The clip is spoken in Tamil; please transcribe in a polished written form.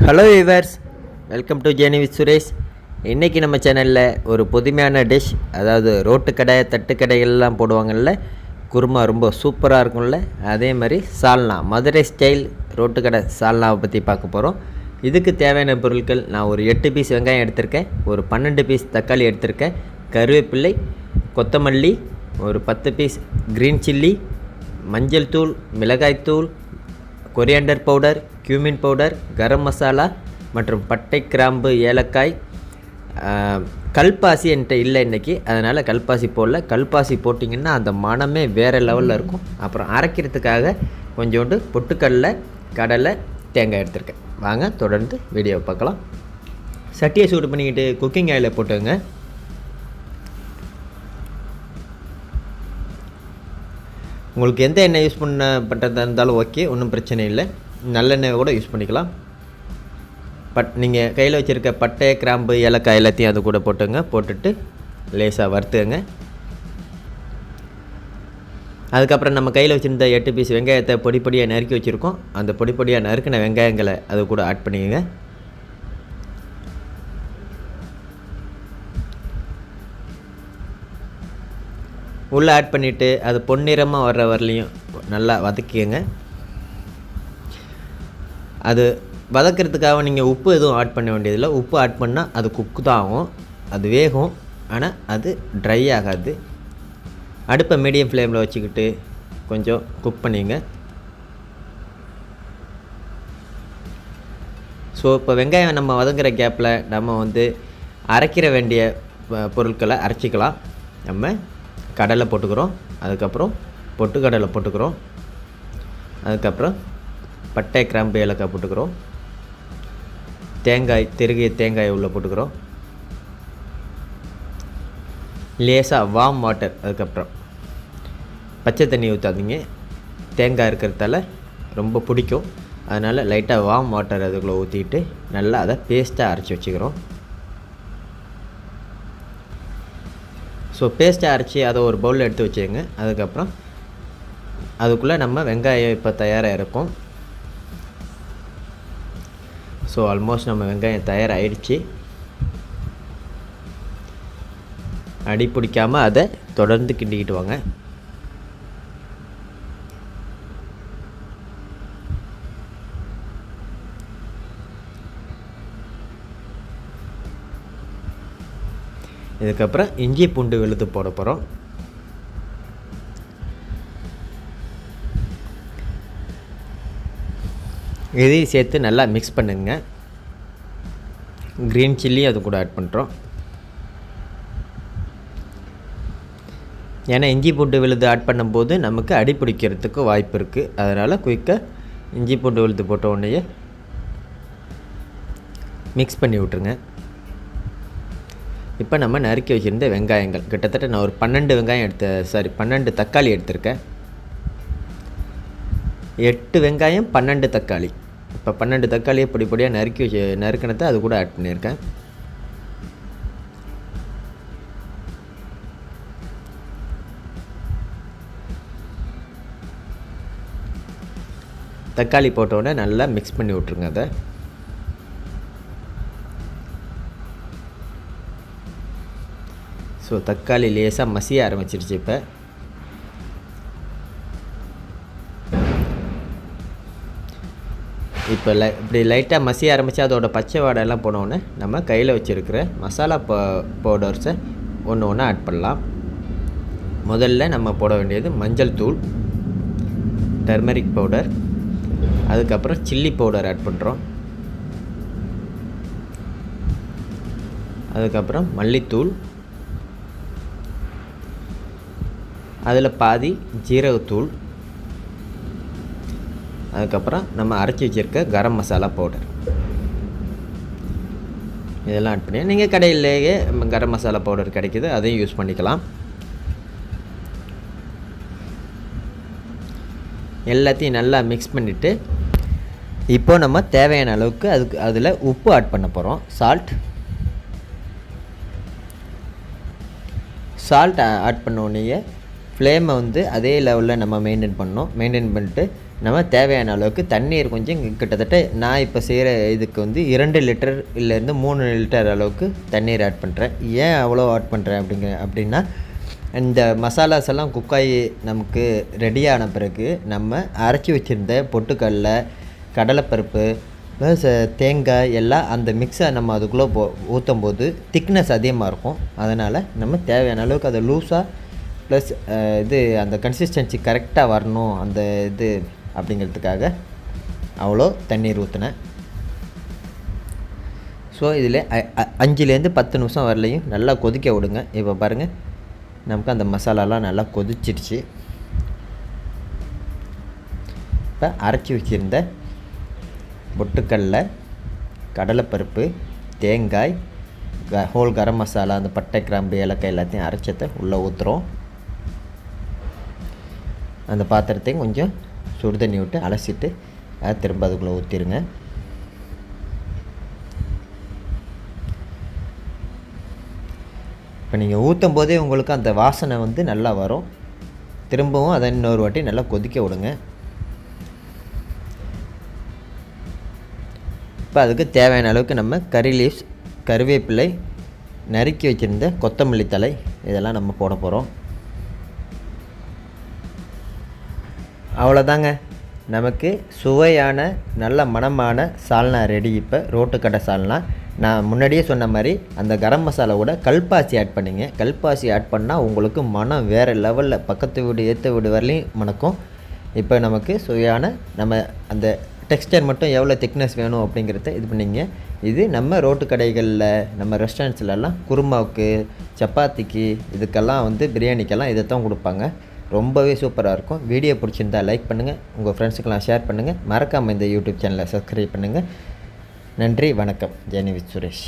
Hello viewers, welcome to journey with Suresh. இன்றைக்கி நம்ம சேனலில் ஒரு புதுமையான டிஷ், அதாவது ரோட்டு கடை தட்டுக்கடைகள்லாம் போடுவாங்கள்ல, குருமா ரொம்ப சூப்பராக இருக்கும்ல, அதே மாதிரி சால்னா, மதுரை ஸ்டைல் ரோட்டு கடை சால்னாவை பற்றி பார்க்க போகிறோம். இதுக்கு தேவையான பொருட்கள், நான் ஒரு 8 பீஸ் வெங்காயம் எடுத்திருக்கேன், ஒரு 12 பீஸ் தக்காளி எடுத்திருக்கேன், கருவேப்பிள்ளை, கொத்தமல்லி, ஒரு 10 பீஸ் க்ரீன் சில்லி, மஞ்சள் தூள், மிளகாய் தூள், coriander powder, cumin powder, garam masala மற்றும் பட்டை, கிராம்பு, ஏலக்காய். கல்பாசி என்கிட்ட இல்லை இன்றைக்கி, அதனால் கல்பாசி போடல. கல்பாசி போட்டிங்கன்னா அந்த மனமே வேறு லெவலில் இருக்கும். அப்புறம் அரைக்கிறதுக்காக கொஞ்சோண்டு பொட்டுக்கடலை, கடலை, தேங்காய் எடுத்துருக்கேன். வாங்க தொடர்ந்து வீடியோ பார்க்கலாம். சட்டியை சூடு பண்ணிக்கிட்டு குக்கிங் ஆயிலை போட்டுங்க. உங்களுக்கு எந்த எண்ணெய் யூஸ் பண்ணுறதா இருந்தாலும் ஓகே, ஒன்றும் பிரச்சனை இல்லை. நல்லெண்ணெய் கூட யூஸ் பண்ணிக்கலாம். நீங்கள் கையில் வச்சுருக்க பட்டை, கிராம்பு, ஏலக்காய் எல்லாத்தையும் அது கூட போட்டுங்க. போட்டுட்டு லேசாக வறுத்துங்க. அதுக்கப்புறம் நம்ம கையில் வச்சுருந்த 8 பீஸ் வெங்காயத்தை பொடி பொடியாக நறுக்கி வச்சுருக்கோம். அந்த பொடி பொடியாக நறுக்கின வெங்காயங்களை அது கூட ஆட் பண்ணிக்கோங்க. உள்ளே ஆட் பண்ணிவிட்டு அது பொன்னிறமாக வர்ற வரலையும் நல்லா வதக்கிங்க. அது வதக்கிறதுக்காக நீங்கள் உப்பு எதுவும் ஆட் பண்ண வேண்டியதில்லை. உப்பு ஆட் பண்ணால் அது குக்கு தான் ஆகும், அது வேகும், ஆனால் அது ட்ரை ஆகாது. அடுப்பை மீடியம் ஃப்ளேமில் வச்சுக்கிட்டு கொஞ்சம் குக் பண்ணிங்க. ஸோ இப்போ வெங்காயம் நம்ம வதங்குற கேப்பில் நம்ம அரைக்கிற வேண்டிய பொருட்களை அரைச்சிக்கலாம். நம்ம கடலை போட்டுக்கிறோம், அதுக்கப்புறம் பொட்டுக்கடலை போட்டுக்கிறோம், அதுக்கப்புறம் பட்டை, கிராம்பு, ஏலக்காய் போட்டுக்கிறோம், தேங்காய், திருகிய தேங்காய் உள்ளே போட்டுக்கிறோம், லேசாக வார்ம் வாட்டர். அதுக்கப்புறம் பச்சை தண்ணி ஊற்றாதீங்க, தேங்காய் இருக்கிறதால ரொம்ப பிடிக்கும், அதனால் லைட்டாக வார்ம் வாட்டர் அதுக்குள்ளே ஊற்றிட்டு நல்லா அதை பேஸ்ட்டாக அரைச்சி வச்சுக்கிறோம். ஸோ பேஸ்ட்டை அரைச்சி அதை ஒரு பவுலில் எடுத்து வச்சுக்கோங்க. அதுக்கப்புறம் அதுக்குள்ளே நம்ம வெங்காயம் இப்போ தயாராக இருக்கும். ஸோ ஆல்மோஸ்ட் நம்ம வெங்காயம் தயாராகிடுச்சு. அடி பிடிக்காமல் அதை தொடர்ந்து கிண்டிக்கிட்டு வாங்க. இதுக்கப்புறம் இஞ்சி பூண்டு விழுது போட போகிறோம். இதையும் சேர்த்து நல்லா மிக்ஸ் பண்ணுங்க. க்ரீன் சில்லி அது கூட ஆட் பண்ணுறோம். ஏன்னா இஞ்சி பூண்டு விழுது ஆட் பண்ணும்போது நமக்கு அடி பிடிக்கிறதுக்கு வாய்ப்பு இருக்குது. அதனால் குயிக்காக இஞ்சி பூண்டு விழுது போட்ட உடனே மிக்ஸ் பண்ணி விட்ருங்க. இப்போ நம்ம நறுக்கி வச்சுருந்த வெங்காயங்கள் கிட்டத்தட்ட நான் ஒரு 12 வெங்காயம் 12 தக்காளி எடுத்திருக்கேன். 8 வெங்காயம் 12 தக்காளி. இப்போ 12 தக்காளியை பொடி பொடியாக நறுக்கினதை அது கூட ஆட் பண்ணியிருக்கேன். தக்காளி போட்டோடனே நல்லா மிக்ஸ் பண்ணி விட்ருங்க. அதை ஸோ தக்காளி லேசாக மசிய ஆரம்பிச்சிருச்சு. இப்போ இப்படி லைட்டாக மசிய ஆரம்பித்து அதோட பச்சை வாடையெல்லாம் போனோடனே நம்ம கையில் வச்சுருக்கிற மசாலா பவுடர்ஸை ஒன்று ஒன்று ஆட் பண்ணலாம். முதல்ல நம்ம போட வேண்டியது மஞ்சள் தூள், டர்மரிக் பவுடர், அதுக்கப்புறம் சில்லி பவுடர் ஆட் பண்ணுறோம், அதுக்கப்புறம் மல்லித்தூள், அதில் பாதி ஜீரகத்தூள், அதுக்கப்புறம் நம்ம அரைச்சி வச்சுருக்க கரம் மசாலா பவுடர். இதெல்லாம் ஆட் பண்ணி நீங்கள் கடையிலேயே கரம் மசாலா பவுடர் கிடைக்கிது, அதையும் யூஸ் பண்ணிக்கலாம். எல்லாத்தையும் நல்லா மிக்ஸ் பண்ணிவிட்டு இப்போ நம்ம தேவையான அளவுக்கு அதில் உப்பு ஆட் பண்ண போகிறோம். சால்ட் ஆட் பண்ண உடனே ஃப்ளேமை அதே லெவலில் நம்ம மெயின்டைன் பண்ணிட்டு நம்ம தேவையான அளவுக்கு தண்ணீர் கொஞ்சம் கிட்டத்தட்ட நான் இப்போ செய்கிற இதுக்கு வந்து 2 லிட்டர் இல்லைருந்து 3 லிட்டர் அளவுக்கு தண்ணீர் ஆட் பண்ணுறேன். ஏன் அவ்வளோ ஆட் பண்ணுறேன் அப்படின்னா இந்த மசாலாஸ் எல்லாம் குக்காயி நமக்கு ரெடியான பிறகு நம்ம அரைச்சி வச்சுருந்த பொட்டுக்கடலை, கடலைப்பருப்பு ப்ளஸ் தேங்காய் எல்லாம் அந்த மிக்ஸை நம்ம அதுக்குள்ளே ஊற்றும் போது திக்னஸ் அதிகமாக இருக்கும். அதனால் நம்ம தேவையான அளவுக்கு அதை லூஸாக ப்ளஸ் இது அந்த கன்சிஸ்டன்சி கரெக்டாக வரணும் அந்த இது அப்படிங்கிறதுக்காக அவ்வளோ தண்ணீர் ஊற்றினேன். ஸோ இதில் 5லேருந்து 10 நிமிஷம் வரலையும் நல்லா கொதிக்க விடுங்க. இப்போ பாருங்கள், நமக்கு அந்த மசாலாலாம் நல்லா கொதிச்சிடுச்சு. இப்போ அரைச்சி வச்சுருந்த பொட்டுக்கடலை, கடலைப்பருப்பு, தேங்காய், ஹோல் கரம் மசாலா, அந்த பட்டை, கிராம்பு, ஏலக்காய் எல்லாத்தையும் அரைச்சதை உள்ளே ஊற்றுறோம். அந்த பாத்திரத்தையும் கொஞ்சம் சுடு தண்ணி விட்டு அலசிட்டு அதை திரும்ப அதுக்குள்ளே ஊற்றிடுங்க. இப்போ நீங்கள் ஊற்றும் போதே உங்களுக்கு அந்த வாசனை வந்து நல்லா வரும். திரும்பவும் அதை இன்னொரு வாட்டி நல்லா கொதிக்க விடுங்க. இப்போ அதுக்கு தேவையான அளவுக்கு நம்ம கறி லீவ்ஸ், கருவேப்பிலை, நறுக்கி வச்சுருந்த கொத்தமல்லி தழை இதெல்லாம் நம்ம போட போகிறோம். அவ்வளோதாங்க, நமக்கு சுவையான நல்ல மணமான சால்னா ரெடி. இப்போ ரோட்டு கடை சால்னா. நான் முன்னாடியே சொன்ன மாதிரி அந்த கரம் மசாலாவோட கல்பாசி ஆட் பண்ணிங்க. கல்பாசி ஆட் பண்ணால் உங்களுக்கு மனம் வேறு லெவலில் பக்கத்து வீடு ஏற்ற வீடு வரலையும் மணக்கும். இப்போ நமக்கு சுவையான நம்ம அந்த டெக்ஸ்டர் மட்டும் எவ்வளோ திக்னஸ் வேணும் அப்படிங்கிறத இது பண்ணிங்க. இது நம்ம ரோட்டு கடைகளில் நம்ம ரெஸ்டாரண்ட்ஸ்லலாம் குருமாவுக்கு, சப்பாத்திக்கு, இதுக்கெல்லாம் வந்து பிரியாணிக்கெல்லாம் இதை தான் கொடுப்பாங்க. ரொம்பவே சூப்பராக இருக்கும். வீடியோ பிடிச்சிருந்தா லைக் பண்ணுங்கள், உங்கள் ஃப்ரெண்ட்ஸுக்கெல்லாம் ஷேர் பண்ணுங்கள். மறக்காமல் இந்த யூடியூப் சேனலை சப்ஸ்கிரைப் பண்ணுங்கள். நன்றி, வணக்கம். Journey with Suresh.